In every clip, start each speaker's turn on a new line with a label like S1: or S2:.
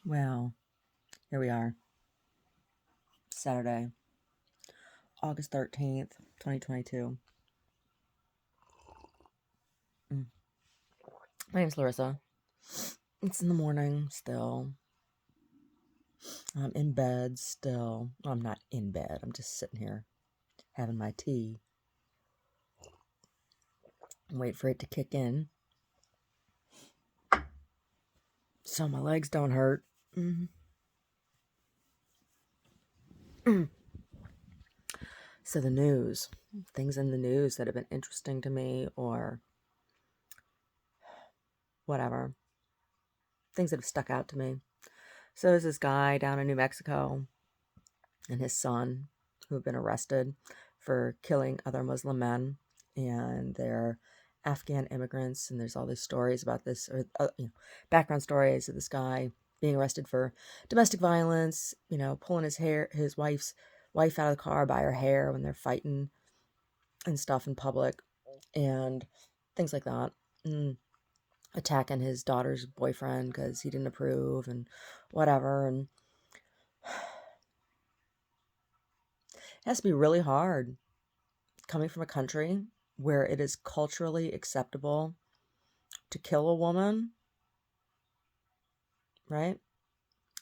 S1: Well, here we are. Saturday, August 13th, 2022. Mm. My name's Larissa. It's in the morning still. I'm in bed still. Well, I'm not in bed. I'm just sitting here having my tea. Wait for it to kick in so my legs don't hurt. So the news, things in the news that have been interesting to me or whatever, things that have stuck out to me. So there's this guy down in New Mexico and his son who have been arrested for killing other Muslim men, and they're Afghan immigrants. And there's all these stories about this, or background stories of this guy being arrested for domestic violence. Pulling his wife's wife out of the car by her hair when they're fighting and stuff in public, and things like that. And attacking his daughter's boyfriend because he didn't approve and whatever. And it has to be really hard coming from a country where it is culturally acceptable to kill a woman, right?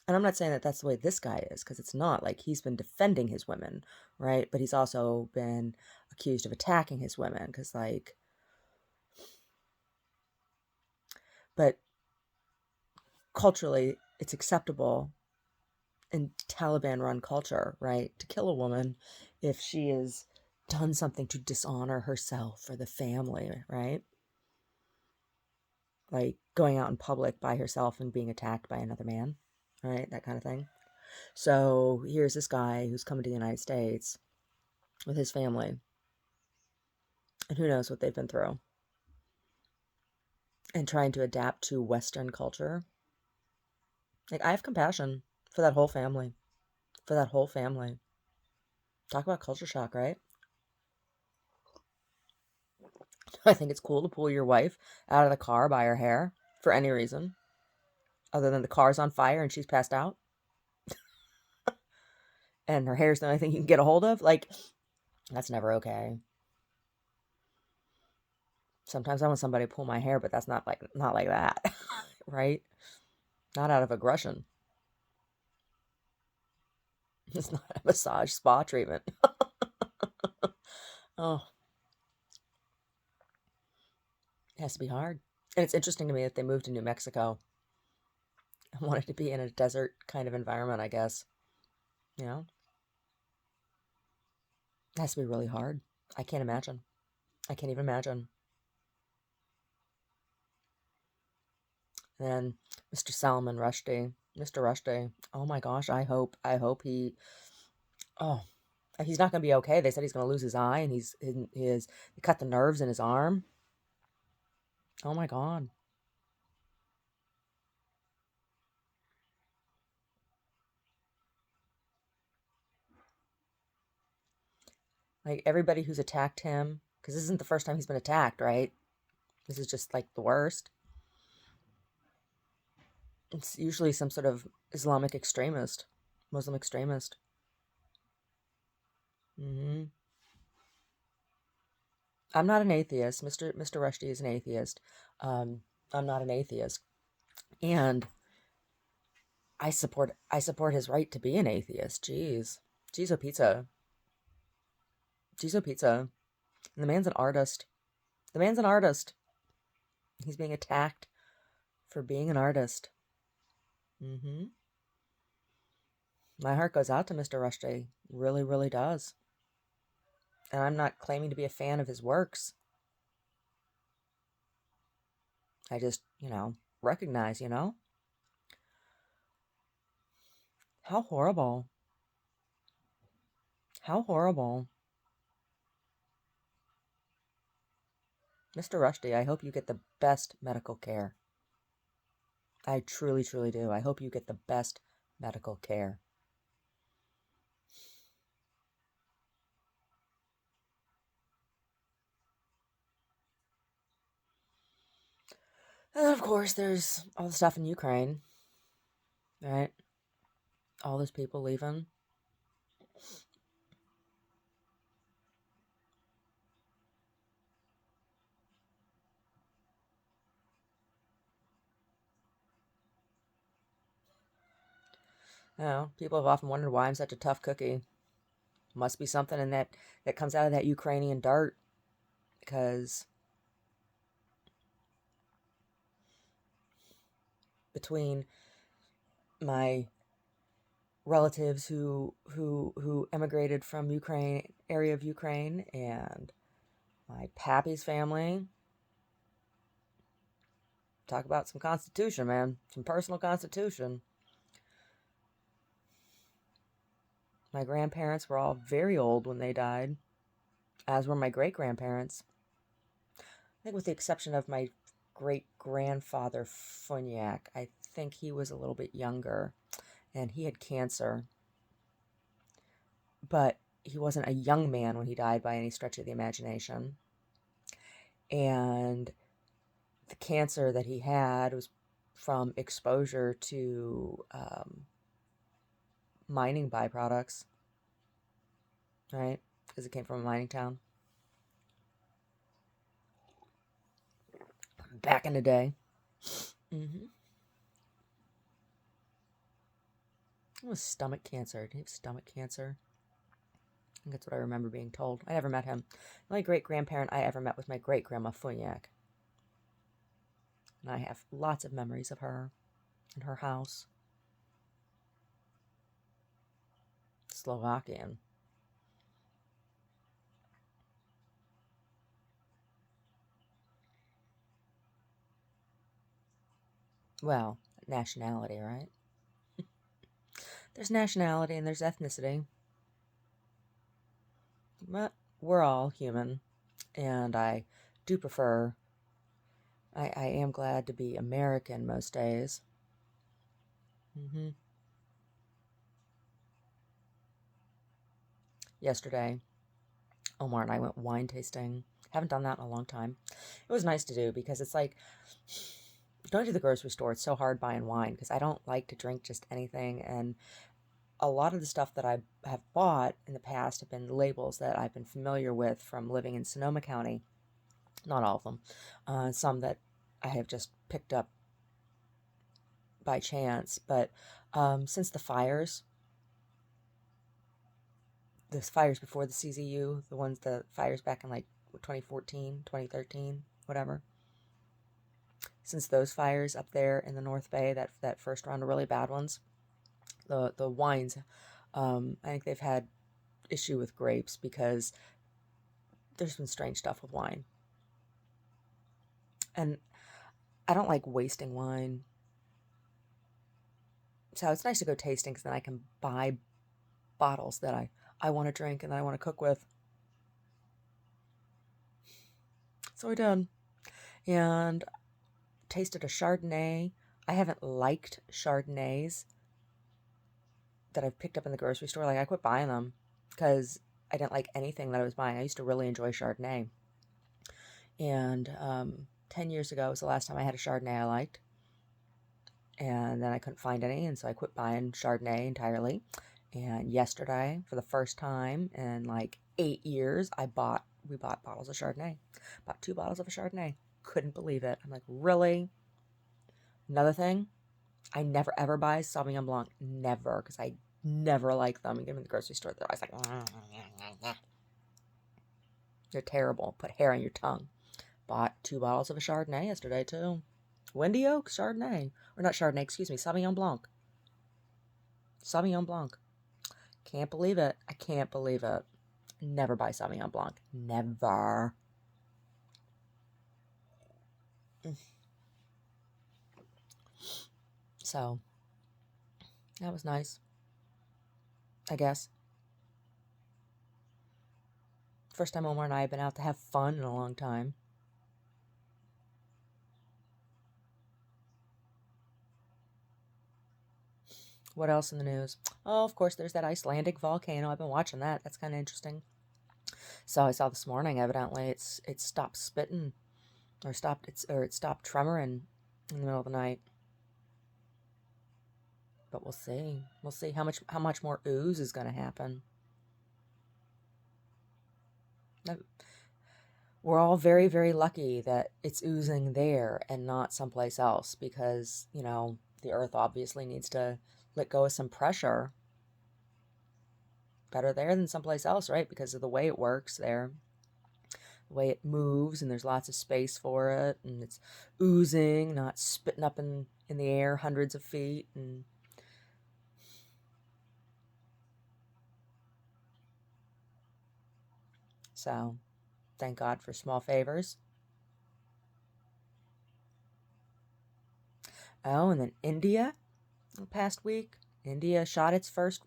S1: And I'm not saying that that's the way this guy is, because it's not. Like, he's been defending his women, right? But he's also been accused of attacking his women, but culturally, it's acceptable in Taliban-run culture, right, to kill a woman if she has done something to dishonor herself or the family, right? Like going out in public by herself and being attacked by another man, right? That kind of thing. So here's this guy who's coming to the United States with his family, and who knows what they've been through, and trying to adapt to Western culture. Like, I have compassion for that whole family. For that whole family. Talk about culture shock, right? I think it's cool to pull your wife out of the car by her hair for any reason other than the car's on fire and she's passed out and her hair's the only thing you can get a hold of. Like, that's never okay. Sometimes I want somebody to pull my hair, but that's not like that, right? Not out of aggression. It's not a massage spa treatment. Oh, it has to be hard. And it's interesting to me that they moved to New Mexico and wanted to be in a desert kind of environment, I guess. You know? It has to be really hard. I can't imagine. I can't even imagine. And Mr. Salman Rushdie, Mr. Rushdie. Oh my gosh, I hope oh, he's not going to be okay. They said he's going to lose his eye, and he cut the nerves in his arm. Oh my God. Like, everybody who's attacked him, because this isn't the first time he's been attacked, right? This is just like the worst. It's usually some sort of Islamic extremist, Muslim extremist. hmm I'm not an atheist. Mr. Rushdie is an atheist. Um, I'm not an atheist, and I support his right to be an atheist. Jeez, oh pizza, jeez, oh pizza. And the man's an artist. The man's an artist. He's being attacked for being an artist. hmm My heart goes out to Mr. Rushdie. Really, really does. And I'm not claiming to be a fan of his works. I just, recognize, how horrible. How horrible. Mr. Rushdie, I hope you get the best medical care. I truly, truly do. I hope you get the best medical care. And of course, there's all the stuff in Ukraine, right? All those people leaving. You know, people have often wondered why I'm such a tough cookie. Must be something in that comes out of that Ukrainian dirt, because between my relatives who emigrated from Ukraine, area of Ukraine, and my pappy's family, talk about some constitution, man, some personal constitution. My grandparents were all very old when they died, as were my great-grandparents. I think with the exception of my great-grandfather Funyak, I think he was a little bit younger, and he had cancer. But he wasn't a young man when he died by any stretch of the imagination. And the cancer that he had was from exposure to mining byproducts, right? Because it came from a mining town back in the day. Mm-hmm. It was stomach cancer. Did he have stomach cancer? I think that's what I remember being told. I never met him. The only great-grandparent I ever met was my great-grandma Funyak. And I have lots of memories of her and her house. Slovakian. Well, nationality, right? There's nationality and there's ethnicity. But we're all human. And I do prefer, I am glad to be American most days. Mm-hmm. Yesterday, Omar and I went wine tasting. Haven't done that in a long time. It was nice to do because it's like going to the grocery store. It's so hard buying wine because I don't like to drink just anything. And a lot of the stuff that I have bought in the past have been labels that I've been familiar with from living in Sonoma County. Not all of them. Some that I have just picked up by chance. But since the fires before the CZU, the fires back in like 2014, 2013, whatever. Since those fires up there in the North Bay, that first round of really bad ones, the wines, I think they've had issue with grapes because there's been strange stuff with wine. And I don't like wasting wine. So it's nice to go tasting because then I can buy bottles that I want to drink and that I want to cook with. So I did. And tasted a Chardonnay. I haven't liked Chardonnays that I've picked up in the grocery store. Like, I quit buying them because I didn't like anything that I was buying. I used to really enjoy Chardonnay. And 10 years ago was the last time I had a Chardonnay I liked. And then I couldn't find any, and so I quit buying Chardonnay entirely. And yesterday, for the first time in like 8 years, we bought bottles of Chardonnay. Bought 2 bottles of a Chardonnay. Couldn't believe it. I'm like, really? Another thing, I never ever buy Sauvignon Blanc. Never, because I never like them. You get them in the grocery store, they're always like, they're terrible. Put hair on your tongue. Bought 2 bottles of a Chardonnay yesterday, too. Windy Oak Chardonnay. Or not Chardonnay, excuse me, Sauvignon Blanc. Sauvignon Blanc. Can't believe it. I can't believe it. Never buy Sauvignon Blanc. Never. So, that was nice, I guess. First time Omar and I have been out to have fun in a long time. What else in the news? Oh, of course, there's that Icelandic volcano. I've been watching that. That's kind of interesting. So I saw this morning, evidently, it stopped spitting, or it stopped tremoring in the middle of the night. But we'll see. We'll see how much more ooze is going to happen. We're all very, very lucky that it's oozing there and not someplace else, because, you know, the earth obviously needs to let go of some pressure. Better there than someplace else, right? Because of the way it works there, the way it moves, and there's lots of space for it, and it's oozing, not spitting up in the air hundreds of feet. And so thank God for small favors. Oh, and then India, the past week, India shot its first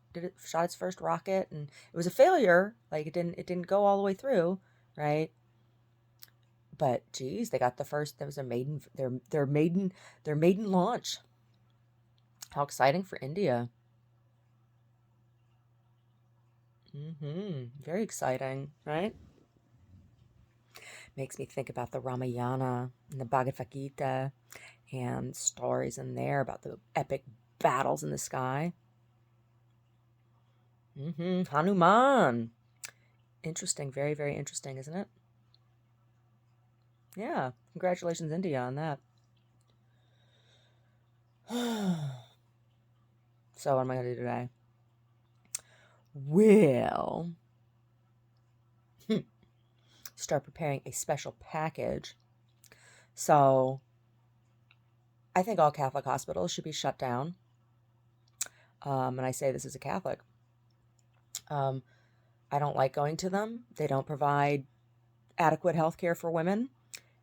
S1: rocket, and it was a failure. Like, it didn't go all the way through, right? But geez, they got the first. That was their maiden launch. How exciting for India! Very exciting, right? Makes me think about the Ramayana and the Bhagavad Gita and stories in there about the epic battles in the sky. Hanuman. Interesting. Very, very interesting, isn't it? Yeah. Congratulations, India, on that. So what am I going to do today? Well, start preparing a special package. So I think all Catholic hospitals should be shut down. And I say this as a Catholic. I don't like going to them. They don't provide adequate health care for women.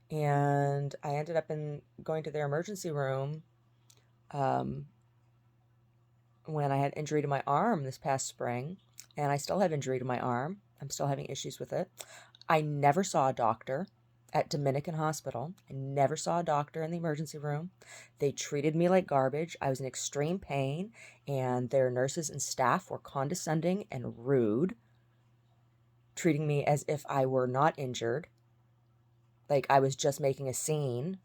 S1: And I ended up going to their emergency room when I had injury to my arm this past spring. And I still have injury to my arm. I'm still having issues with it. I never saw a doctor at Dominican Hospital. I never saw a doctor in the emergency room. They treated me like garbage. I was in extreme pain, and their nurses and staff were condescending and rude, treating me as if I were not injured, like I was just making a scene,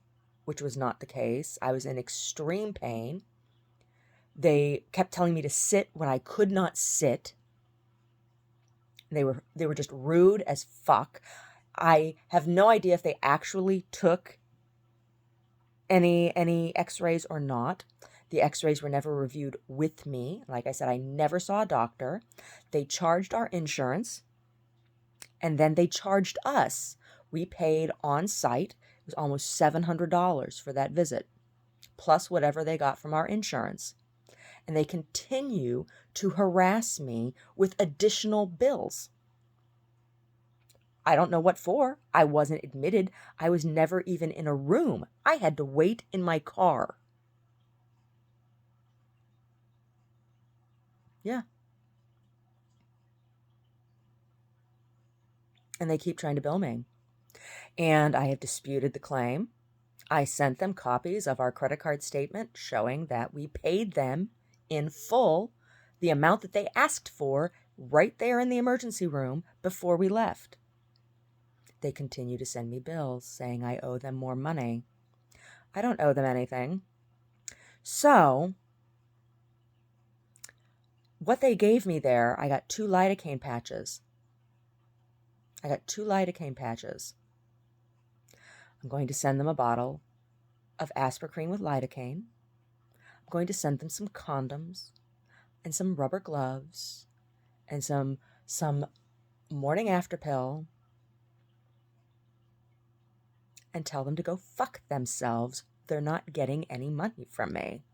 S1: which was not the case. I was in extreme pain. They kept telling me to sit when I could not sit. They were just rude as fuck. I have no idea if they actually took any x-rays or not. The x-rays were never reviewed with me. Like I said, I never saw a doctor. They charged our insurance, and then they charged us. We paid on site. It was almost $700 for that visit, plus whatever they got from our insurance. And they continue to harass me with additional bills. I don't know what for. I wasn't admitted. I was never even in a room. I had to wait in my car. Yeah. And they keep trying to bill me. And I have disputed the claim. I sent them copies of our credit card statement showing that we paid them in full the amount that they asked for right there in the emergency room before we left. They continue to send me bills saying I owe them more money. I don't owe them anything. So what they gave me there, I got 2 lidocaine patches. I'm going to send them a bottle of Aspercreme with lidocaine. I'm going to send them some condoms and some rubber gloves and some morning after pill, and tell them to go fuck themselves. They're not getting any money from me,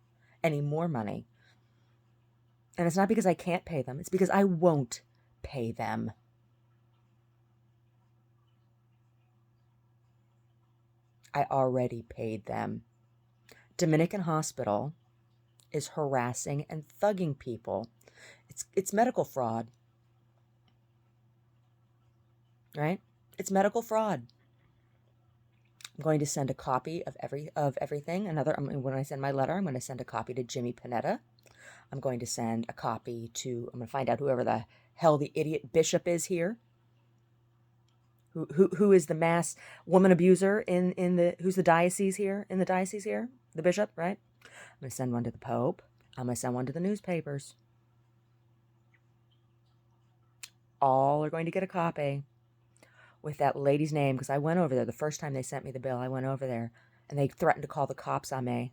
S1: any more money. And it's not because I can't pay them. It's because I won't pay them. I already paid them. Dominican Hospital is harassing and thugging people. It's medical fraud. Right? It's medical fraud. I'm going to send a copy of everything. When I send my letter, I'm going to send a copy to Jimmy Panetta. I'm going to send a copy to, I'm going to find out whoever the hell the idiot bishop is here. Who is the mass woman abuser who's the diocese here? In the diocese here? The bishop, right? I'm going to send one to the Pope. I'm going to send one to the newspapers. All are going to get a copy with that lady's name, because I went over there the first time they sent me the bill. I went over there and they threatened to call the cops on me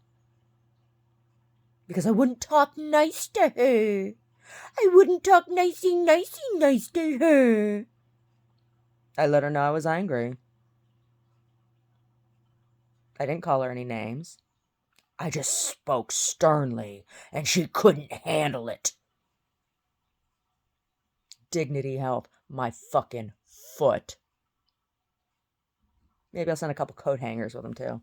S1: because I wouldn't talk nice to her. I wouldn't talk nice to her. I let her know I was angry. I didn't call her any names. I just spoke sternly, and she couldn't handle it. Dignity Health, my fucking foot. Maybe I'll send a couple coat hangers with them, too.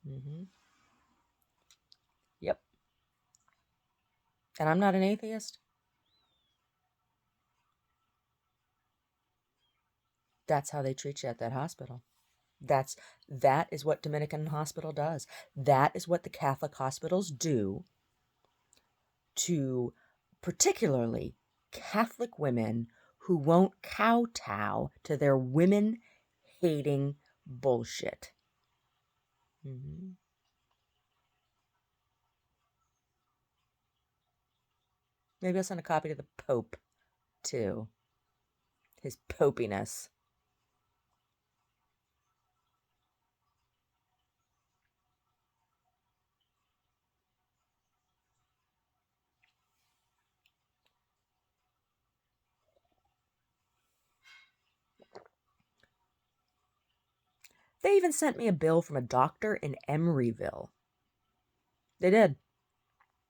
S1: Mm-hmm. Yep. And I'm not an atheist. That's how they treat you at that hospital. That is what Dominican Hospital does. That is what the Catholic hospitals do to particularly Catholic women who won't kowtow to their women-hating bullshit. Mm-hmm. Maybe I'll send a copy to the Pope, too. His popiness. They even sent me a bill from a doctor in Emeryville. They did.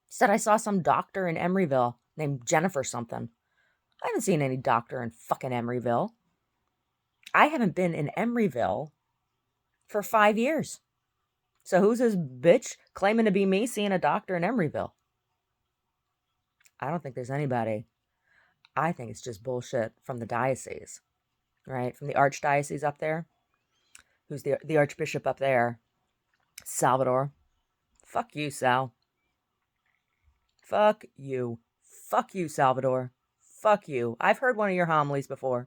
S1: Said I saw some doctor in Emeryville named Jennifer something. I haven't seen any doctor in fucking Emeryville. I haven't been in Emeryville for 5 years. So who's this bitch claiming to be me seeing a doctor in Emeryville? I don't think there's anybody. I think it's just bullshit from the diocese, right? From the archdiocese up there. Who's the archbishop up there? Salvador. Fuck you, Sal. Fuck you. Fuck you, Salvador. Fuck you. I've heard one of your homilies before.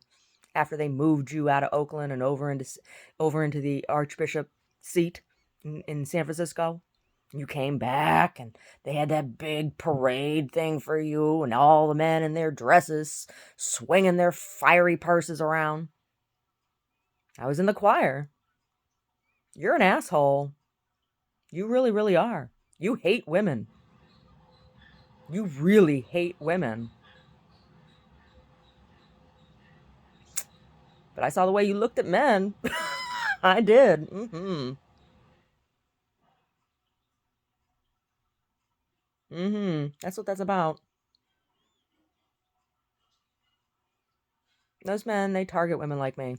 S1: After they moved you out of Oakland and over into the archbishop seat in San Francisco. You came back and they had that big parade thing for you and all the men in their dresses swinging their fiery purses around. I was in the choir. You're an asshole. You really, really are. You hate women. You really hate women. But I saw the way you looked at men. I did. Mm-hmm. Mm-hmm. That's what that's about. Those men, they target women like me.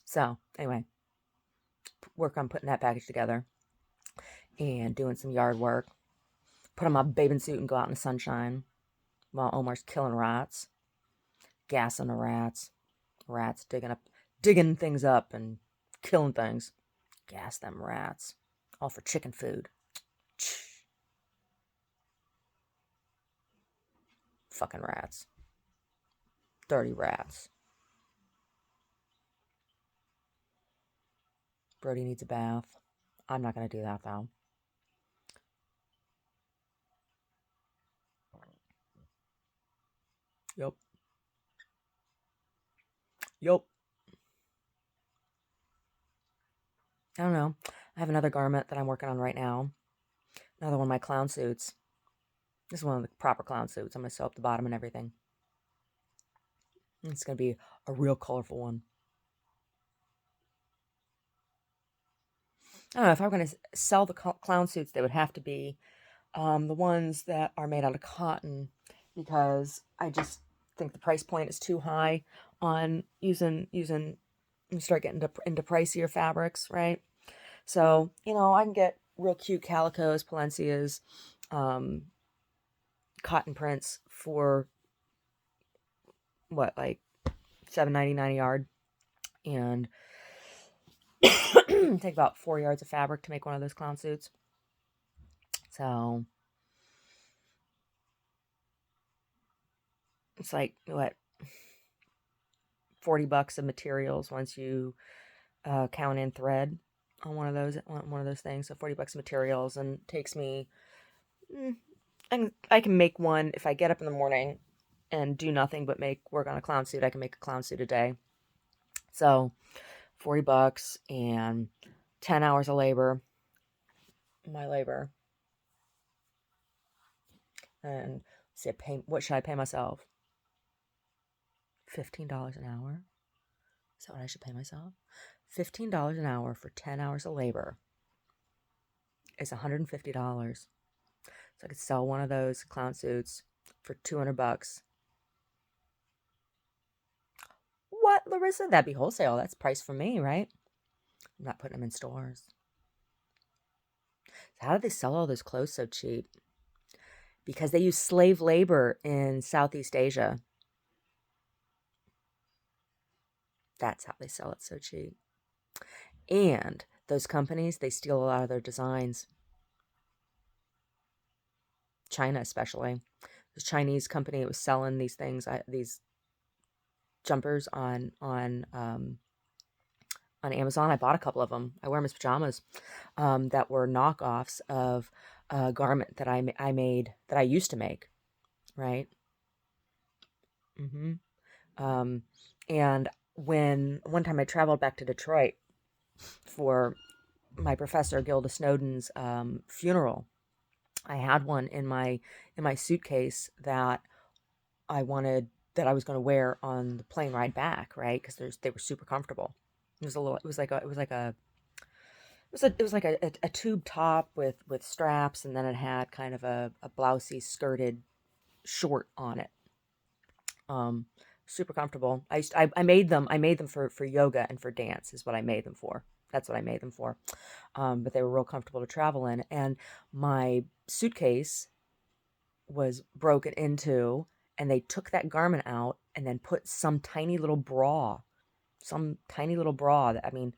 S1: So, anyway, work on putting that package together and doing some yard work. Put on my bathing suit and go out in the sunshine while Omar's killing rats, gassing the rats. Rats digging things up and killing things. Gas them rats. All for chicken food. Fucking rats. Dirty rats. Brody needs a bath. I'm not going to do that, though. Yup. I don't know. I have another garment that I'm working on right now. Another one of my clown suits. This is one of the proper clown suits. I'm going to sew up the bottom and everything. It's going to be a real colorful one. I don't know. If I were going to sell the clown suits, they would have to be the ones that are made out of cotton, because I just think the price point is too high on using you start getting into pricier fabrics, right? So, I can get real cute calicos, Palencias, cotton prints for what, like $7.99 a yard, and Take about 4 yards of fabric to make one of those clown suits. So it's like, what, $40 of materials once you count in thread on one of those things. So $40 of materials, and takes me. And I can make one if I get up in the morning and do nothing but work on a clown suit. I can make a clown suit a day. So $40 and 10 hours of labor, my labor. And say, what should I pay myself? $15 an hour? Is that what I should pay myself? $15 an hour for 10 hours of labor is $150. So I could sell one of those clown suits for $200. What, Larissa? That'd be wholesale. That's price for me, right? I'm not putting them in stores. So how do they sell all those clothes so cheap? Because they use slave labor in Southeast Asia. That's how they sell it so cheap. And those companies, they steal a lot of their designs. China especially. The Chinese company that was selling these things, these jumpers on Amazon. I bought a couple of them. I wear them as pajamas, that were knockoffs of a garment that I made, that I used to make, right? And when one time I traveled back to Detroit for my professor Gilda Snowden's funeral, I had one in my suitcase that I was going to wear on the plane ride back, right? Because they were super comfortable. It was like a tube top with straps, and then it had kind of a blousey skirted short on it. Super comfortable. I made them for yoga and for dance is what I made them for. That's what I made them for. But they were real comfortable to travel in. And my suitcase was broken into, and they took that garment out and then put some tiny little bra that, I mean,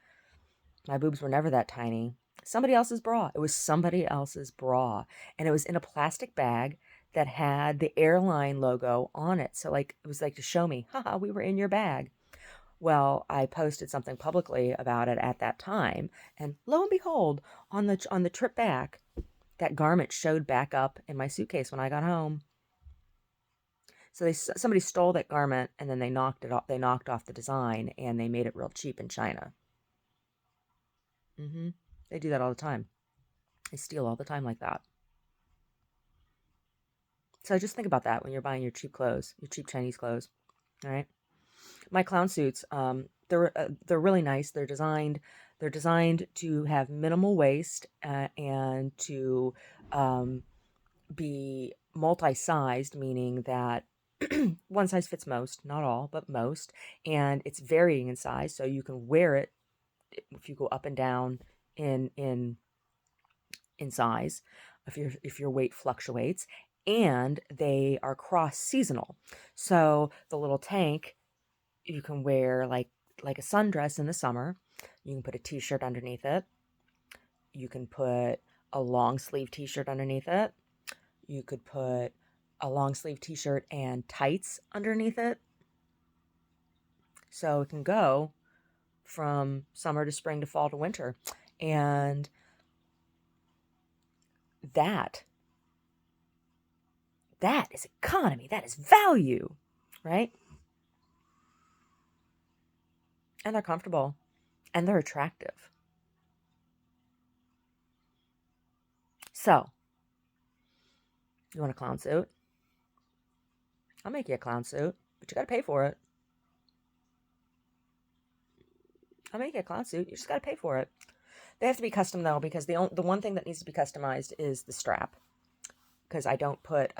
S1: my boobs were never that tiny. Somebody else's bra. It was somebody else's bra. And it was in a plastic bag that had the airline logo on it. So like, it was like to show me, haha, we were in your bag. Well, I posted something publicly about it at that time, and lo and behold, on the trip back, that garment showed back up in my suitcase when I got home. So somebody stole that garment, and then they knocked it off. They knocked off the design, and they made it real cheap in China. They do that all the time. They steal all the time like that. So just think about that when you're buying your cheap clothes, your cheap Chinese clothes. All right. My clown suits, they're really nice. They're designed to have minimal waist, and to be multi-sized, meaning that one size fits most, not all, but most, and it's varying in size, so you can wear it if you go up and down in size, if your weight fluctuates. And they are cross seasonal, so the little tank you can wear like a sundress in the summer. You can put a t-shirt underneath it. You can put a long sleeve t-shirt underneath it. You could put a long sleeve t-shirt and tights underneath it. So it can go from summer to spring to fall to winter. And that is economy. That is value, right? And they're comfortable, and they're attractive. So, you want a clown suit? I'll make you a clown suit, but you got to pay for it. I'll make you a clown suit. You just got to pay for it. They have to be custom though, because the one thing that needs to be customized is the strap. Because I don't put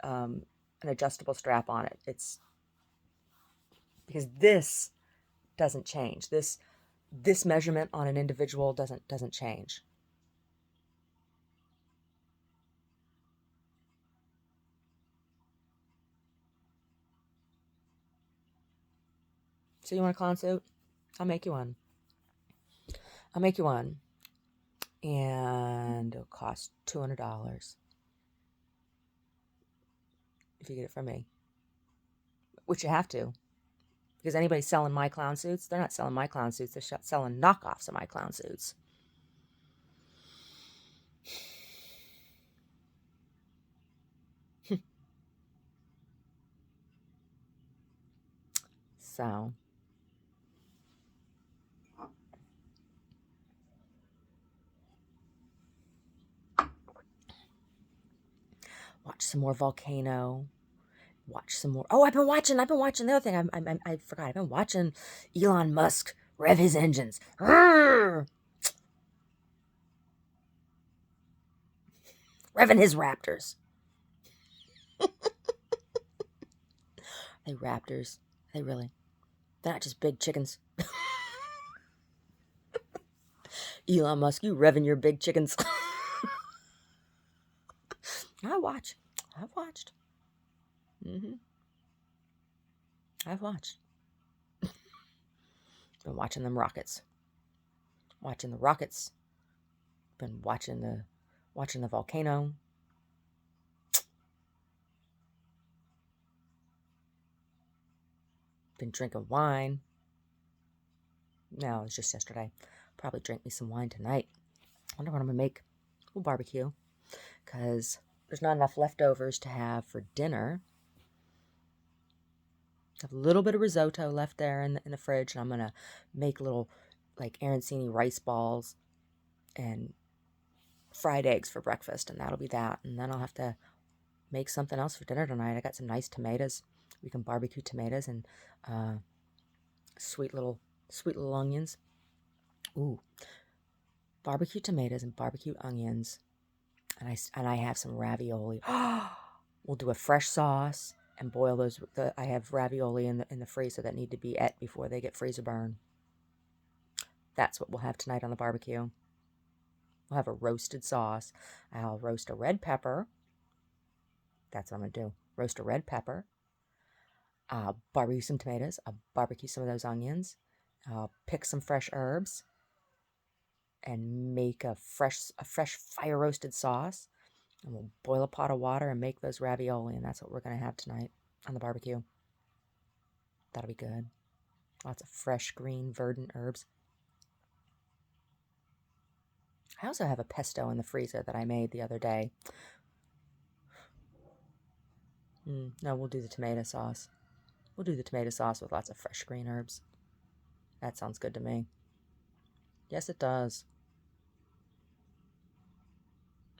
S1: an adjustable strap on it. It's because this doesn't change. This measurement on an individual doesn't change. So you want a clown suit? I'll make you one. I'll make you one. And it'll cost $200 if you get it from me. Which you have to. Because anybody selling my clown suits, they're not selling my clown suits. They're selling knockoffs of my clown suits. So, watch some more Volcano. Watch some more. Oh, I've been watching the other thing. I forgot. I've been watching Elon Musk rev his engines. Revving his Raptors. Are they Raptors? Are they really? They're not just big chickens. Elon Musk, you revving your big chickens. I've watched. Mm-hmm. I've watched. Been watching them rockets. Watching the rockets. Been watching the volcano. Been drinking wine. No, it was just yesterday. Probably drink me some wine tonight. Wonder what I'm gonna make. We'll barbecue. Because there's not enough leftovers to have for dinner. I have a little bit of risotto left there in the fridge, and I'm gonna make little like arancini rice balls and fried eggs for breakfast, and that'll be that. And then I'll have to make something else for dinner tonight. I got some nice tomatoes. We can barbecue tomatoes and sweet little onions. Ooh, barbecue tomatoes and barbecue onions, and I have some ravioli. We'll do a fresh sauce and boil those. I have ravioli in the freezer that need to be ate before they get freezer burn. That's what we'll have tonight on the barbecue. We'll have a roasted sauce. I'll roast a red pepper. That's what I'm going to do. Roast a red pepper. I'll barbecue some tomatoes. I'll barbecue some of those onions. I'll pick some fresh herbs and make a fresh fire roasted sauce. And we'll boil a pot of water and make those ravioli, and that's what we're going to have tonight on the barbecue. That'll be good. Lots of fresh, green, verdant herbs. I also have a pesto in the freezer that I made the other day. No, we'll do the tomato sauce. We'll do the tomato sauce with lots of fresh green herbs. That sounds good to me. Yes, it does.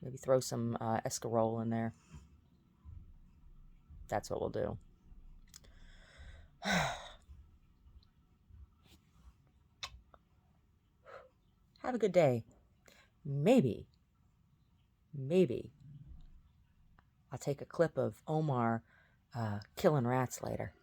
S1: Maybe throw some escarole in there. That's what we'll do. Have a good day. Maybe I'll take a clip of Omar killing rats later.